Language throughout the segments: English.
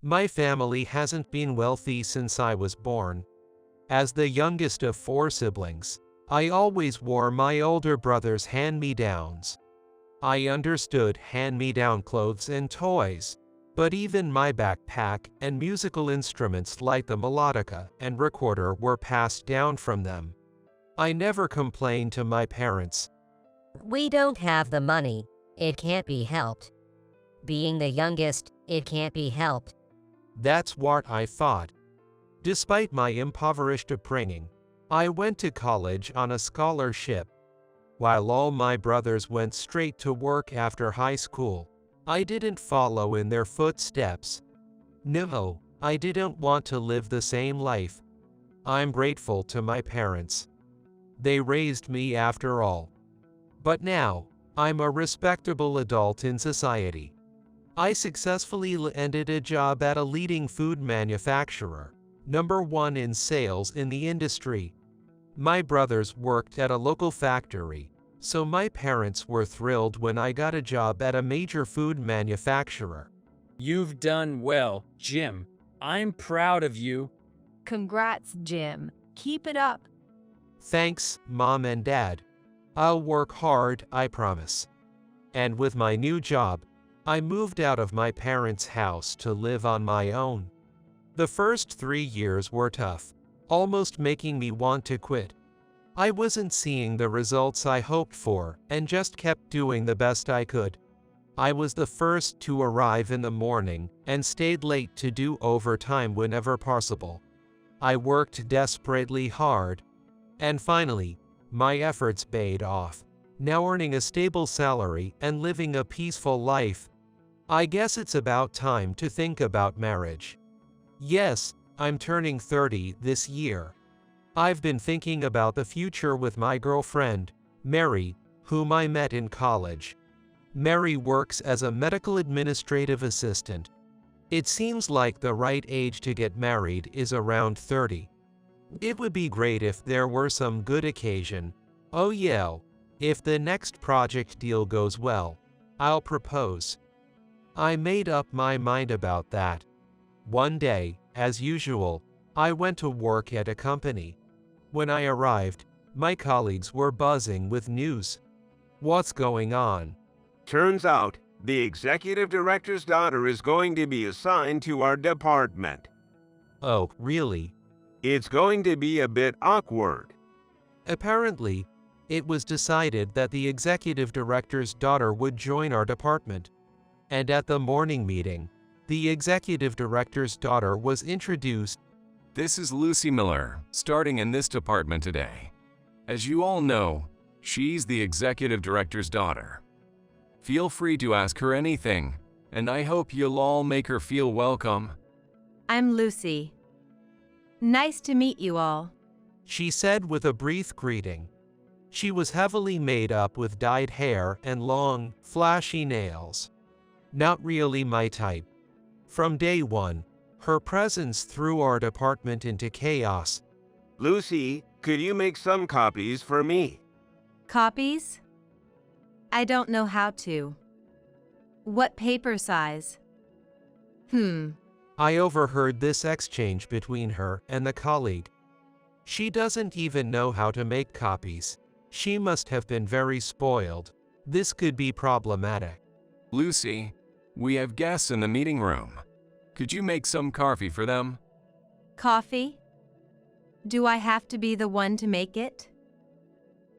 My family hasn't been wealthy since I was born. As the youngest of 4 siblings, I always wore my older brother's hand-me-downs. I understood hand-me-down clothes and toys, but even my backpack and musical instruments like the melodica and recorder were passed down from them. I never complained to my parents. We don't have the money. It can't be helped. Being the youngest, it can't be helped. That's what I thought. Despite my impoverished upbringing, I went to college on a scholarship. While all my brothers went straight to work after high school, I didn't follow in their footsteps. No, I didn't want to live the same life. I'm grateful to my parents. They raised me after all. But now, I'm a respectable adult in society. I successfully landed a job at a leading food manufacturer, #1 in sales in the industry. My brothers worked at a local factory, so my parents were thrilled when I got a job at a major food manufacturer. You've done well, Jim. I'm proud of you. Congrats, Jim. Keep it up. Thanks, Mom and Dad. I'll work hard, I promise. And with my new job, I moved out of my parents' house to live on my own. The first 3 years were tough, almost making me want to quit. I wasn't seeing the results I hoped for and just kept doing the best I could. I was the first to arrive in the morning and stayed late to do overtime whenever possible. I worked desperately hard. And finally, my efforts paid off. Now earning a stable salary and living a peaceful life. I guess it's about time to think about marriage. Yes, I'm turning 30 this year. I've been thinking about the future with my girlfriend, Mary, whom I met in college. Mary works as a medical administrative assistant. It seems like the right age to get married is around 30. It would be great if there were some good occasion. Oh yeah, if the next project deal goes well, I'll propose. I made up my mind about that. One day, as usual, I went to work at a company. When I arrived, my colleagues were buzzing with news. What's going on? Turns out, the executive director's daughter is going to be assigned to our department. Oh, really? It's going to be a bit awkward. Apparently, it was decided that the executive director's daughter would join our department. And at the morning meeting, the executive director's daughter was introduced. This is Lucy Miller, starting in this department today. As you all know, she's the executive director's daughter. Feel free to ask her anything, and I hope you'll all make her feel welcome. I'm Lucy. Nice to meet you all. She said with a brief greeting. She was heavily made up with dyed hair and long, flashy nails. Not really my type. From day one, her presence threw our department into chaos. Lucy, could you make some copies for me? Copies? I don't know how to. What paper size? I overheard this exchange between her and the colleague. She doesn't even know how to make copies. She must have been very spoiled. This could be problematic. Lucy, we have guests in the meeting room. Could you make some coffee for them? Coffee? Do I have to be the one to make it?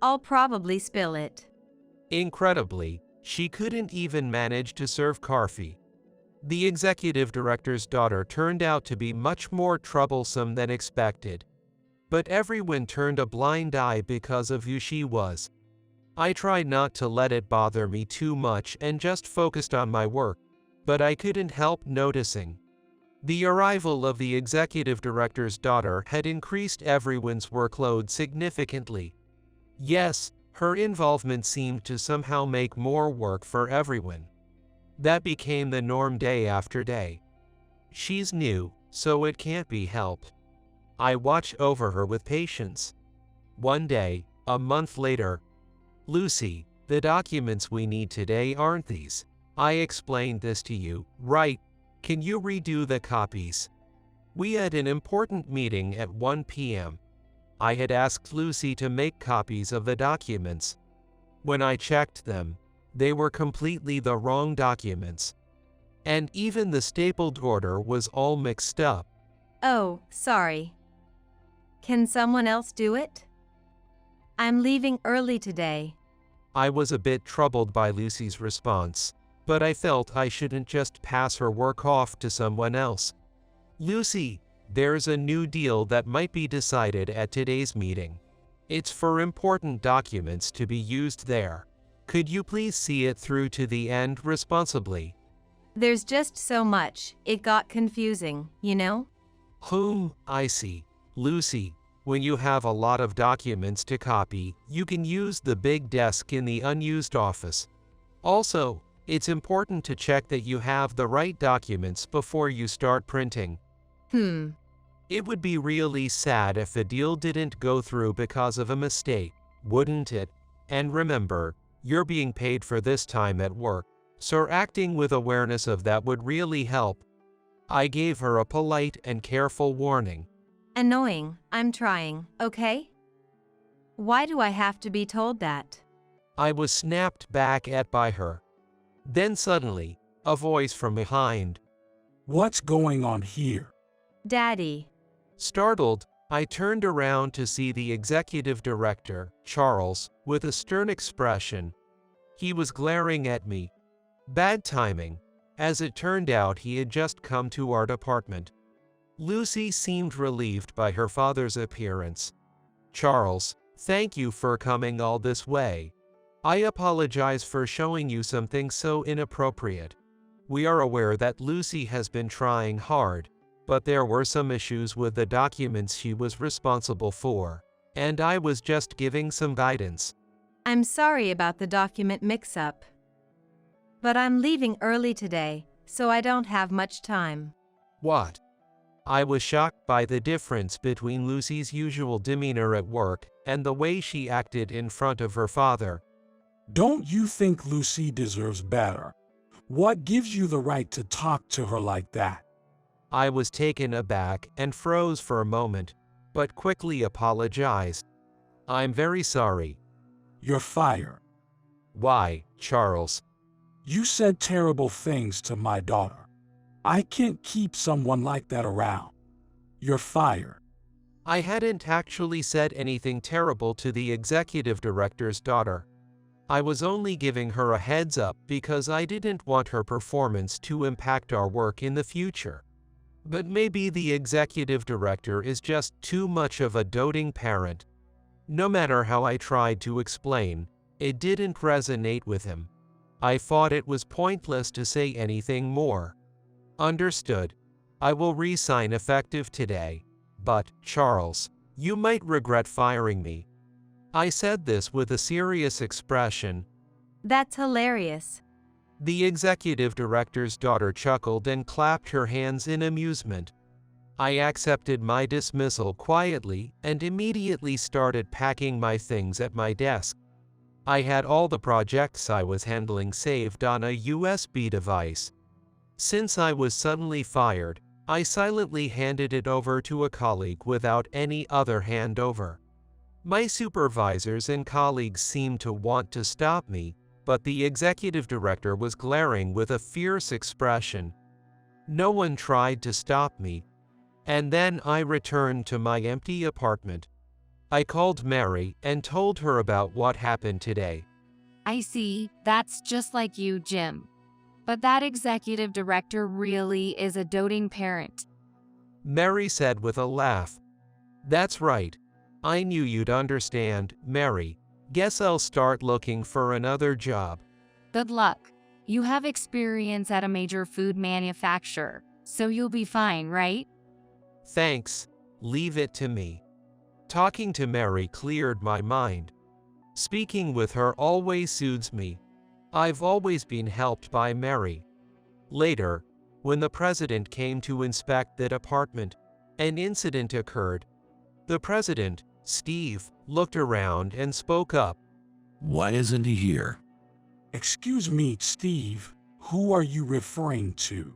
I'll probably spill it. Incredibly, she couldn't even manage to serve coffee. The executive director's daughter turned out to be much more troublesome than expected. But everyone turned a blind eye because of who she was. I tried not to let it bother me too much and just focused on my work, but I couldn't help noticing. The arrival of the executive director's daughter had increased everyone's workload significantly. Yes, her involvement seemed to somehow make more work for everyone. That became the norm day after day. She's new, so it can't be helped. I watch over her with patience. One day, a month later, Lucy, the documents we need today aren't these. I explained this to you, right? Can you redo the copies? We had an important meeting at 1 p.m. I had asked Lucy to make copies of the documents. When I checked them, they were completely the wrong documents. And even the stapled order was all mixed up. Oh, sorry. Can someone else do it? I'm leaving early today. I was a bit troubled by Lucy's response, but I felt I shouldn't just pass her work off to someone else. Lucy, there's a new deal that might be decided at today's meeting. It's for important documents to be used there. Could you please see it through to the end responsibly? There's just so much, it got confusing, you know? I see. Lucy, when you have a lot of documents to copy, you can use the big desk in the unused office. Also, it's important to check that you have the right documents before you start printing. It would be really sad if the deal didn't go through because of a mistake, wouldn't it? And remember, you're being paid for this time at work, so acting with awareness of that would really help. I gave her a polite and careful warning. Annoying, I'm trying, okay? Why do I have to be told that? I was snapped back at by her. Then suddenly, a voice from behind. What's going on here? Daddy. Startled, I turned around to see the executive director, Charles, with a stern expression. He was glaring at me. Bad timing. As it turned out, he had just come to our department. Lucy seemed relieved by her father's appearance. Charles, thank you for coming all this way. I apologize for showing you something so inappropriate. We are aware that Lucy has been trying hard, but there were some issues with the documents she was responsible for, and I was just giving some guidance. I'm sorry about the document mix-up. But I'm leaving early today, so I don't have much time. What? I was shocked by the difference between Lucy's usual demeanor at work and the way she acted in front of her father. Don't you think Lucy deserves better? What gives you the right to talk to her like that? I was taken aback and froze for a moment, but quickly apologized. I'm very sorry. You're fired. Why, Charles? You said terrible things to my daughter. I can't keep someone like that around. You're fired. I hadn't actually said anything terrible to the executive director's daughter. I was only giving her a heads up because I didn't want her performance to impact our work in the future. But maybe the executive director is just too much of a doting parent. No matter how I tried to explain, it didn't resonate with him. I thought it was pointless to say anything more. Understood. I will resign effective today. But, Charles, you might regret firing me. I said this with a serious expression. That's hilarious. The executive director's daughter chuckled and clapped her hands in amusement. I accepted my dismissal quietly and immediately started packing my things at my desk. I had all the projects I was handling saved on a USB device. Since I was suddenly fired, I silently handed it over to a colleague without any other handover. My supervisors and colleagues seemed to want to stop me, but the executive director was glaring with a fierce expression. No one tried to stop me. And then I returned to my empty apartment. I called Mary and told her about what happened today. I see, that's just like you, Jim. But that executive director really is a doting parent. Mary said with a laugh. That's right. I knew you'd understand, Mary. Guess I'll start looking for another job. Good luck. You have experience at a major food manufacturer, so you'll be fine, right? Thanks. Leave it to me. Talking to Mary cleared my mind. Speaking with her always soothes me. I've always been helped by Mary. Later, when the president came to inspect the department, an incident occurred. The president, Steve, looked around and spoke up. Why isn't he here? Excuse me, Steve. Who are you referring to?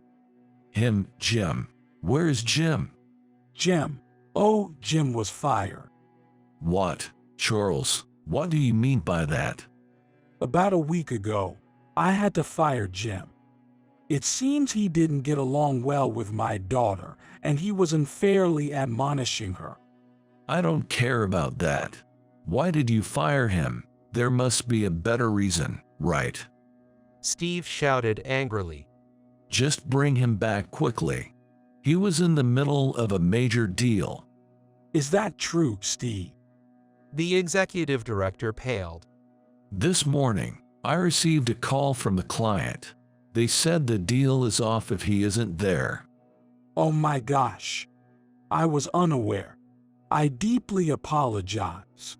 Jim. Where's Jim? Jim. Oh, Jim was fired. What? Charles, what do you mean by that? About a week ago, I had to fire Jim. It seems he didn't get along well with my daughter, and he was unfairly admonishing her. I don't care about that. Why did you fire him? There must be a better reason, right? Steve shouted angrily. Just bring him back quickly. He was in the middle of a major deal. Is that true, Steve? The executive director paled. This morning, I received a call from the client. They said the deal is off if he isn't there. Oh my gosh. I was unaware. I deeply apologize.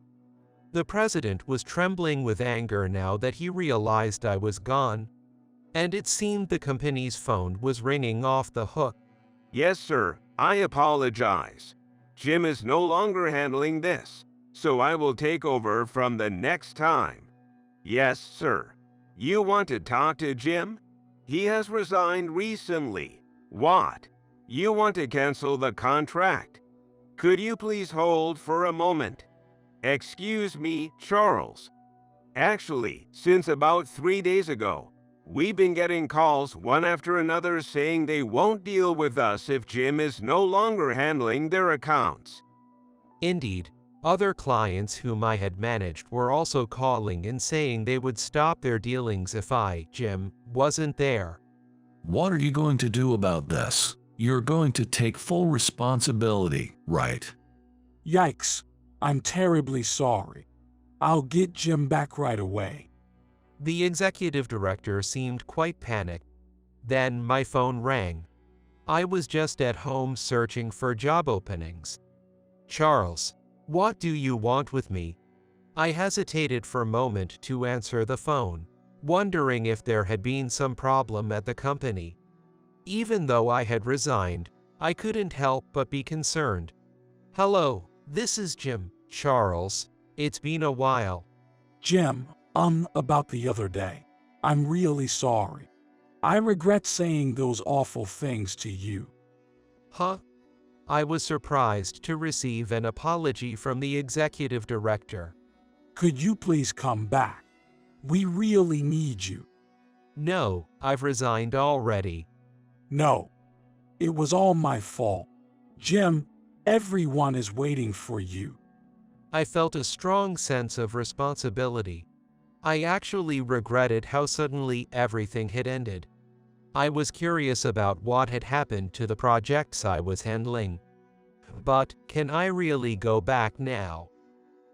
The president was trembling with anger now that he realized I was gone, and it seemed the company's phone was ringing off the hook. Yes, sir, I apologize. Jim is no longer handling this, so I will take over from the next time. Yes, sir. You want to talk to Jim? He has resigned recently. What? You want to cancel the contract? Could you please hold for a moment? Excuse me, Charles. Actually, since about 3 days ago, we've been getting calls one after another saying they won't deal with us if Jim is no longer handling their accounts. Indeed, other clients whom I had managed were also calling and saying they would stop their dealings if I, Jim, wasn't there. What are you going to do about this? You're going to take full responsibility, right? Yikes. I'm terribly sorry. I'll get Jim back right away. The executive director seemed quite panicked. Then my phone rang. I was just at home searching for job openings. Charles, what do you want with me? I hesitated for a moment to answer the phone, wondering if there had been some problem at the company. Even though I had resigned, I couldn't help but be concerned. Hello, this is Jim. Charles, it's been a while. Jim, about the other day. I'm really sorry. I regret saying those awful things to you. Huh? I was surprised to receive an apology from the executive director. Could you please come back? We really need you. No, I've resigned already. No. It was all my fault. Jim, everyone is waiting for you. I felt a strong sense of responsibility. I actually regretted how suddenly everything had ended. I was curious about what had happened to the projects I was handling. But can I really go back now?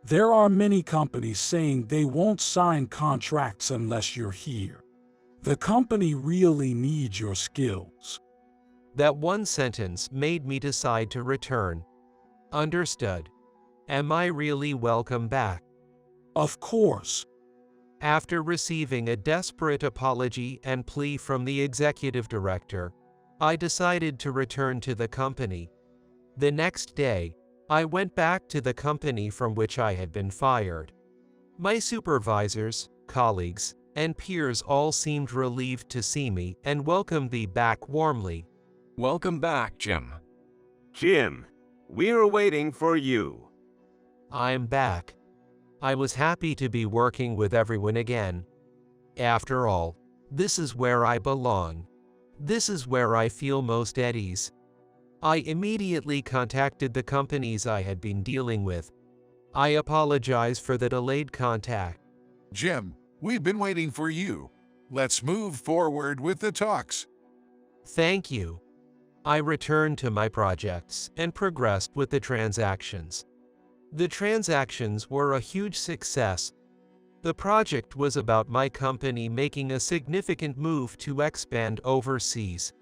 There are many companies saying they won't sign contracts unless you're here. The company really needs your skills. That one sentence made me decide to return. Understood. Am I really welcome back? Of course. After receiving a desperate apology and plea from the executive director, I decided to return to the company. The next day, I went back to the company from which I had been fired. My supervisors, colleagues, and peers all seemed relieved to see me and welcomed me back warmly. Welcome back, Jim. Jim, we're waiting for you. I'm back. I was happy to be working with everyone again. After all, this is where I belong. This is where I feel most at ease. I immediately contacted the companies I had been dealing with. I apologize for the delayed contact. Jim, we've been waiting for you. Let's move forward with the talks. Thank you. I returned to my projects and progressed with the transactions. The transactions were a huge success. The project was about my company making a significant move to expand overseas.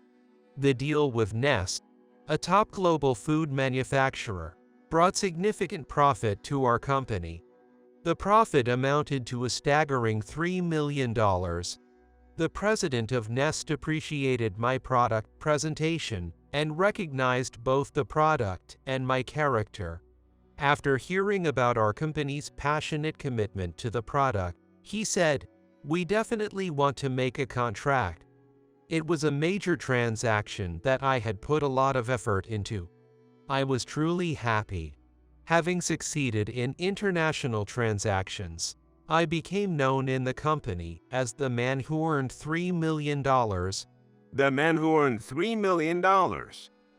The deal with Nest, a top global food manufacturer, brought significant profit to our company. The profit amounted to a staggering $3 million. The president of Nest appreciated my product presentation and recognized both the product and my character. After hearing about our company's passionate commitment to the product, he said, "We definitely want to make a contract." It was a major transaction that I had put a lot of effort into. I was truly happy. Having succeeded in international transactions, I became known in the company as the man who earned $3 million. The man who earned $3 million.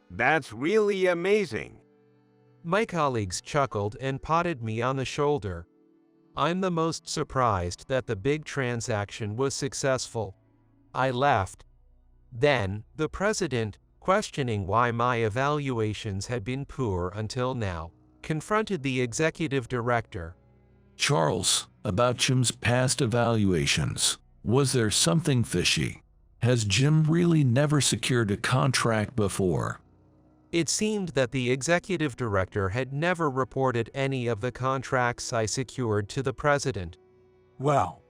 That's really amazing. My colleagues chuckled and patted me on the shoulder. I'm the most surprised that the big transaction was successful. I laughed. Then, the president, questioning why my evaluations had been poor until now, confronted the executive director. Charles, about Jim's past evaluations, was there something fishy? Has Jim really never secured a contract before? It seemed that the executive director had never reported any of the contracts I secured to the president. Well,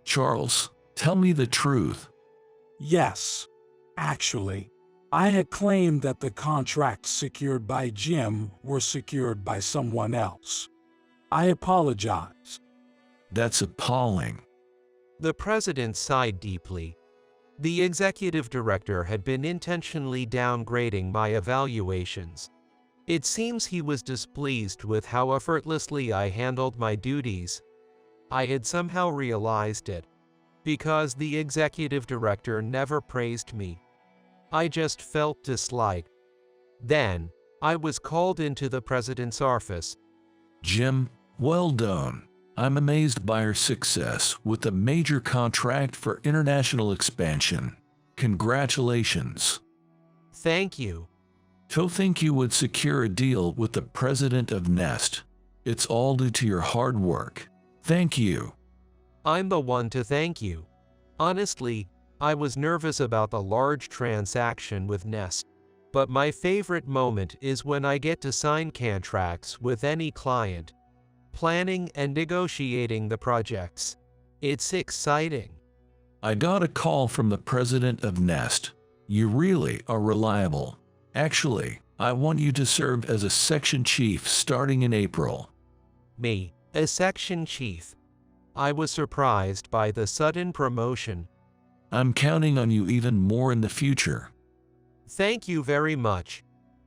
Charles, tell me the truth. yes. Actually, I had claimed that the contracts secured by Jim were secured by someone else. I apologize. That's appalling. The president sighed deeply. The executive director had been intentionally downgrading my evaluations. It seems he was displeased with how effortlessly I handled my duties. I had somehow realized it, because the executive director never praised me. I just felt disliked. Then, I was called into the president's office. Jim, well done. I'm amazed by your success with a major contract for international expansion. Congratulations. Thank you. To think you would secure a deal with the president of Nest. It's all due to your hard work. Thank you. I'm the one to thank you. Honestly, I was nervous about the large transaction with Nest, but my favorite moment is when I get to sign contracts with any client. Planning and negotiating the projects. It's exciting. I got a call from the president of Nest. You really are reliable. Actually, I want you to serve as a section chief starting in April. Me, a section chief. I was surprised by the sudden promotion. I'm counting on you even more in the future. Thank you very much.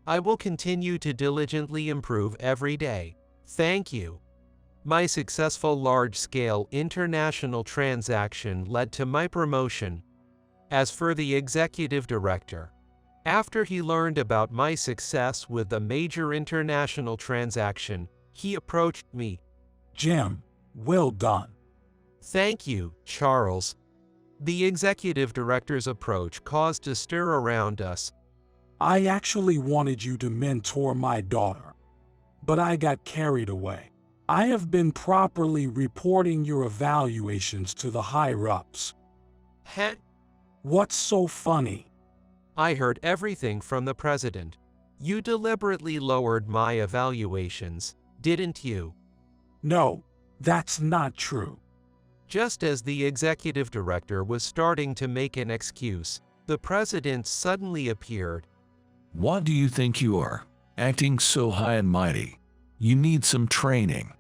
I will continue to diligently improve every day. Thank you. My successful large-scale international transaction led to my promotion. As for the executive director, after he learned about my success with the major international transaction, he approached me. Jim, well done. Thank you, Charles. The executive director's approach caused a stir around us. I actually wanted you to mentor my daughter, but I got carried away. I have been properly reporting your evaluations to the higher-ups. Heh. What's so funny? I heard everything from the president. You deliberately lowered my evaluations, didn't you? No, that's not true. Just as the executive director was starting to make an excuse, the president suddenly appeared. What do you think you are? Acting so high and mighty. You need some training.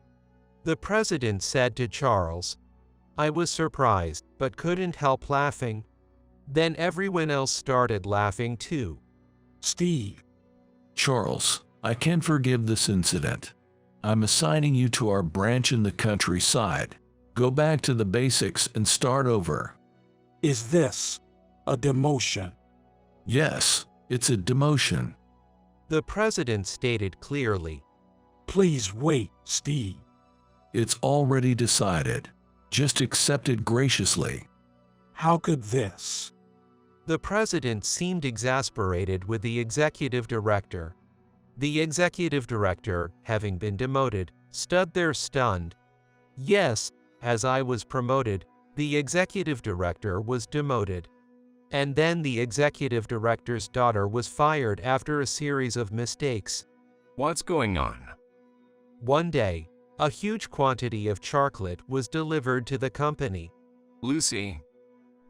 The president said to Charles. I was surprised, but couldn't help laughing. Then everyone else started laughing too. Steve. Charles, I can't forgive this incident. I'm assigning you to our branch in the countryside. Go back to the basics and start over. Is this a demotion? Yes, it's a demotion. The president stated clearly. Please wait, Steve. It's already decided. Just accept it graciously. How could this? The president seemed exasperated with the executive director. The executive director, having been demoted, stood there stunned. Yes, as I was promoted, the executive director was demoted. And then the executive director's daughter was fired after a series of mistakes. What's going on? One day, a huge quantity of chocolate was delivered to the company. Lucy,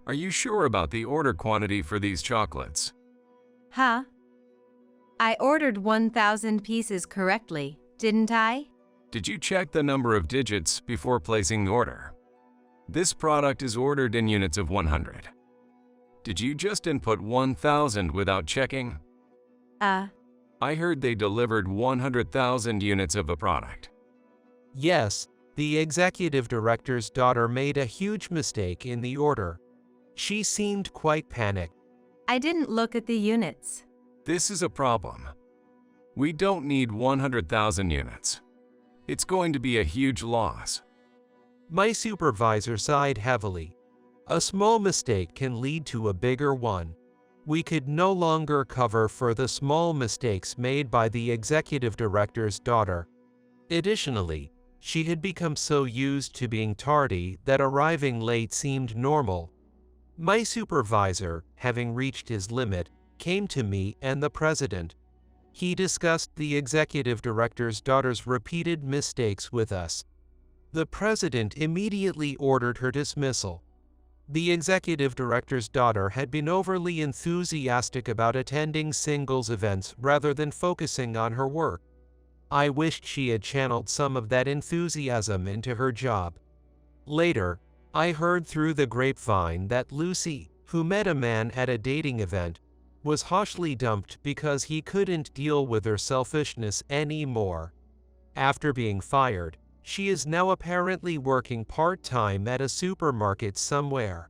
are you sure about the order quantity for these chocolates? Huh? I ordered 1,000 pieces correctly, didn't I? Did you check the number of digits before placing the order? This product is ordered in units of 100. Did you just input 1,000 without checking? Uh, I heard they delivered 100,000 units of a product. Yes, the executive director's daughter made a huge mistake in the order. She seemed quite panicked. I didn't look at the units. This is a problem. We don't need 100,000 units. It's going to be a huge loss. My supervisor sighed heavily. A small mistake can lead to a bigger one. We could no longer cover for the small mistakes made by the executive director's daughter. Additionally, she had become so used to being tardy that arriving late seemed normal. My supervisor, having reached his limit, came to me and the president. He discussed the executive director's daughter's repeated mistakes with us. The president immediately ordered her dismissal. The executive director's daughter had been overly enthusiastic about attending singles events rather than focusing on her work. I wished she had channeled some of that enthusiasm into her job. Later, I heard through the grapevine that Lucy, who met a man at a dating event, was harshly dumped because he couldn't deal with her selfishness anymore. After being fired, she is now apparently working part-time at a supermarket somewhere.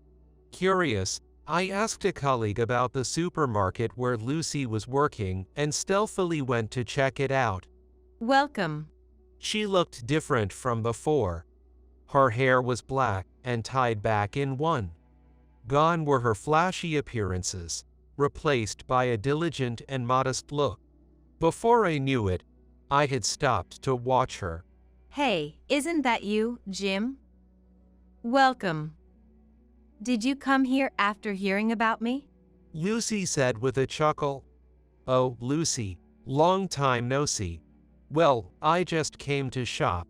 Curious, I asked a colleague about the supermarket where Lucy was working and stealthily went to check it out. Welcome. She looked different from before. Her hair was black and tied back in one. Gone were her flashy appearances, replaced by a diligent and modest look. Before I knew it, I had stopped to watch her. Hey, isn't that you, Jim? Welcome. Did you come here after hearing about me? Lucy said with a chuckle. Oh, Lucy, long time no see. Well, I just came to shop.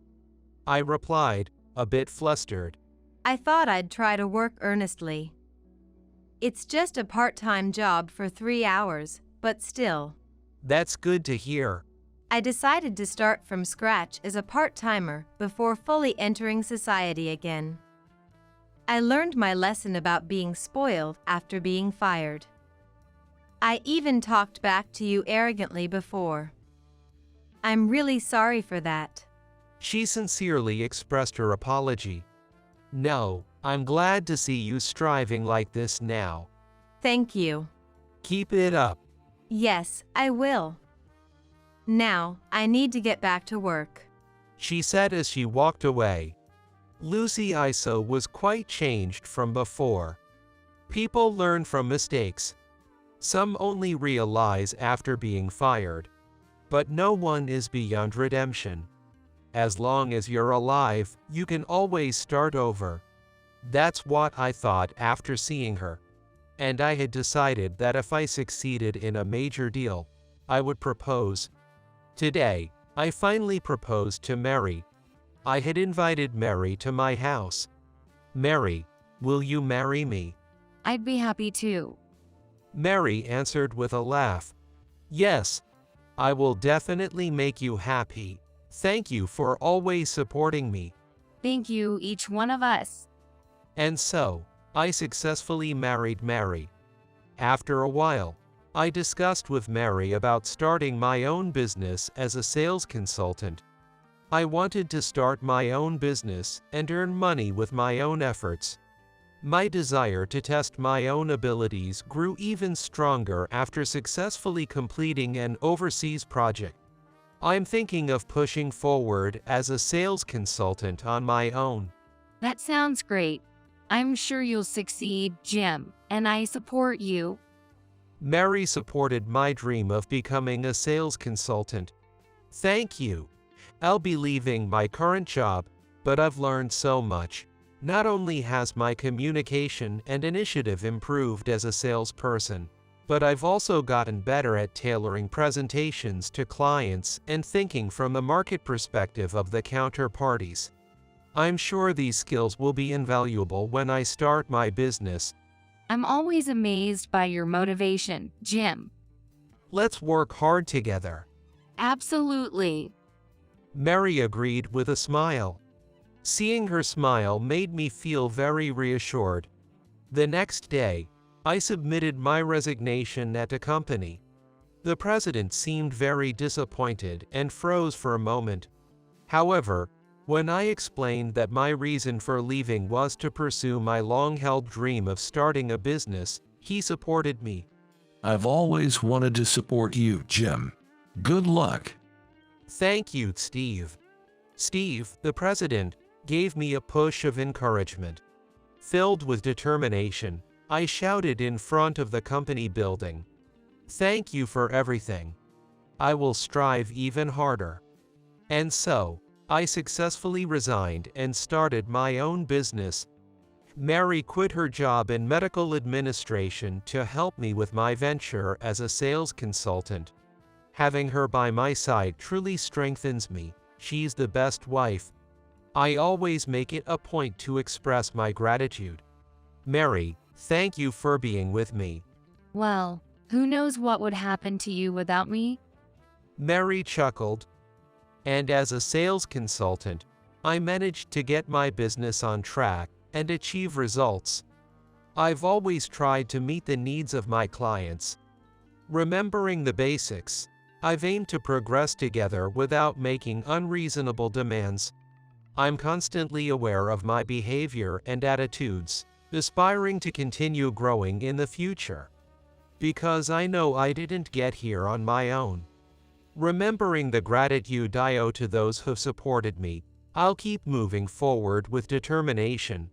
I replied, a bit flustered. I thought I'd try to work earnestly. It's just a part-time job for 3 hours, but still. That's good to hear. I decided to start from scratch as a part-timer before fully entering society again. I learned my lesson about being spoiled after being fired. I even talked back to you arrogantly before. I'm really sorry for that. She sincerely expressed her apology. No, I'm glad to see you striving like this now. Thank you. Keep it up. Yes, I will. Now, I need to get back to work, she said as she walked away. Lucy Iso was quite changed from before. People learn from mistakes. Some only realize after being fired. But no one is beyond redemption. As long as you're alive, you can always start over. That's what I thought after seeing her. And I had decided that if I succeeded in a major deal, I would propose. Today, I finally proposed to Mary. I had invited Mary to my house. Mary, will you marry me? I'd be happy to. Mary answered with a laugh. Yes, I will definitely make you happy. Thank you for always supporting me. Thank you, each one of us. And so, I successfully married Mary. After a while, I discussed with Mary about starting my own business as a sales consultant. I wanted to start my own business and earn money with my own efforts. My desire to test my own abilities grew even stronger after successfully completing an overseas project. I'm thinking of pushing forward as a sales consultant on my own. That sounds great. I'm sure you'll succeed, Jim, and I support you. Mary supported my dream of becoming a sales consultant. Thank you. I'll be leaving my current job, but I've learned so much. Not only has my communication and initiative improved as a salesperson, but I've also gotten better at tailoring presentations to clients and thinking from the market perspective of the counterparties. I'm sure these skills will be invaluable when I start my business. I'm always amazed by your motivation, Jim. Let's work hard together. Absolutely. Mary agreed with a smile. Seeing her smile made me feel very reassured. The next day, I submitted my resignation at the company. The president seemed very disappointed and froze for a moment. However, when I explained that my reason for leaving was to pursue my long-held dream of starting a business, he supported me. I've always wanted to support you, Jim. Good luck. Thank you, Steve. Steve, the president, gave me a push of encouragement. Filled with determination, I shouted in front of the company building, "Thank you for everything. I will strive even harder." And so, I successfully resigned and started my own business. Mary quit her job in medical administration to help me with my venture as a sales consultant. Having her by my side truly strengthens me. She's the best wife. I always make it a point to express my gratitude. Mary, thank you for being with me. Well, who knows what would happen to you without me? Mary chuckled. And as a sales consultant, I managed to get my business on track and achieve results. I've always tried to meet the needs of my clients. Remembering the basics, I've aimed to progress together without making unreasonable demands. I'm constantly aware of my behavior and attitudes, aspiring to continue growing in the future. Because I know I didn't get here on my own. Remembering the gratitude I owe to those who've supported me, I'll keep moving forward with determination.